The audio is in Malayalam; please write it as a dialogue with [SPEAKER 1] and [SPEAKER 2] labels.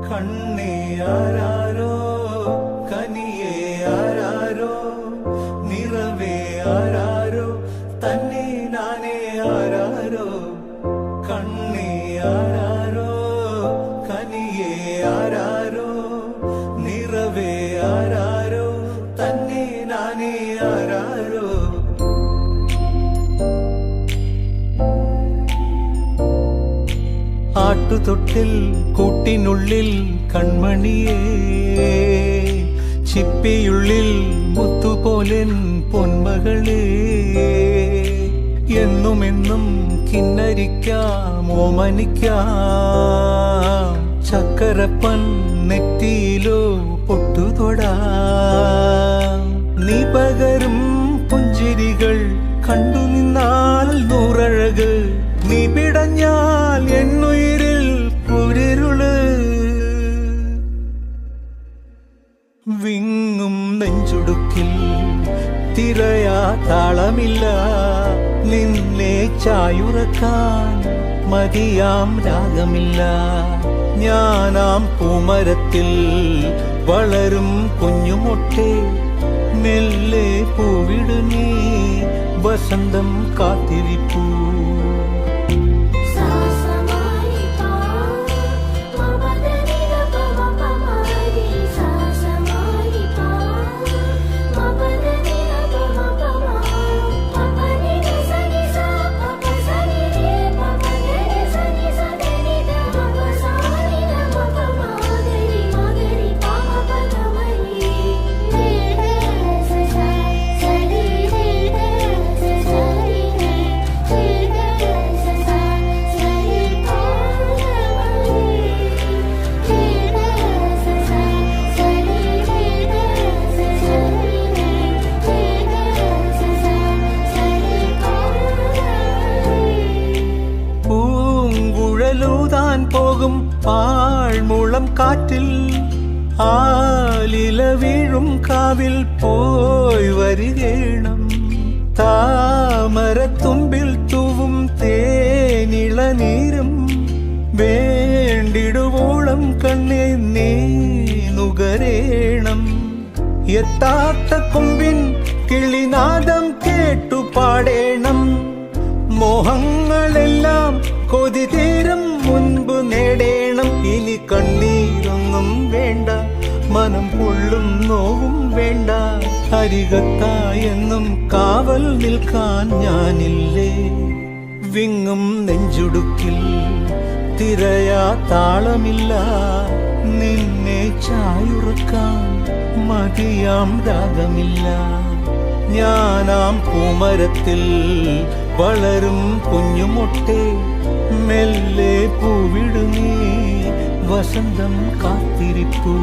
[SPEAKER 1] കണ്ണേ ആരാരോ കനിയേ ആരാരോ നിറവേ ആരാരോ തന്നെ നാനേ ആരാരോ കണ്ണേ ആരാരോ കനിയേ ആരാരോ നിറവേ ആരാരോ തന്നെ നാനേ ആരാരോ ആട്ടുതൊട്ടിൽ കൂട്ടിനുള്ളിൽ കൺമണിയേ ചിപ്പിയുള്ളിൽ മുത്തുപോലെൻ പൊന്മകളേ എന്നുമെന്നും കിന്നരിക്കാം ഓമനിക്കാം ചക്കരപ്പൻ നെറ്റിയിലോ പൊട്ടുതൊടാം നീ പകരും പുഞ്ചിരികൾ കണ്ടു നിന്നാൽ നൂറഴക് നീ പിടഞ്ഞാൽ എന്നുയിരിൽ കുരിരുള് വിങ്ങും നെഞ്ചുടുക്കിൽ തിരയാ താളമില്ല നിന്നെ ചായുറക്കാൻ മതിയാം രാഗമില്ല ഞാനാം പൂമരത്തിൽ വളരും കുഞ്ഞുമൊട്ടെ മെല്ലെ പൂവിടു നീ വസന്തം കാത്തിരിപ്പൂ പോകും പാഴ്മുളം കാറ്റിൽ ആലില വീഴും കാവിൽ പോയി വരികേണം താമരത്തുമ്പിൽ തൂവും തേനിളനീരും വേണ്ടിടുവോളം കണ്ണേ നീ നുകരേണം എത്താത്ത കൊമ്പിൻ കിളിനാദം കേട്ടു പാടേണം മോഹങ്ങളെല്ലാം കൊതി തീരും മുൻപ് നേടേണം ഇനി കണ്ണീരൊന്നും വേണ്ട മനം പൊള്ളും നോവും വേണ്ട അരികത്തായെന്നും കാവൽ നിൽക്കാൻ ഞാനില്ലേ വിങ്ങും നെഞ്ചുടുക്കിൽ തിരയാ താളമില്ല നിന്നെ ചായുറക്കാൻ മതിയാം രാഗമില്ല ഞാനാം പൂമരത്തിൽ വളരും കുഞ്ഞുമൊട്ടെ മെല്ലെ പൂവിടു നീ വസന്തം കാത്തിരിപ്പൂ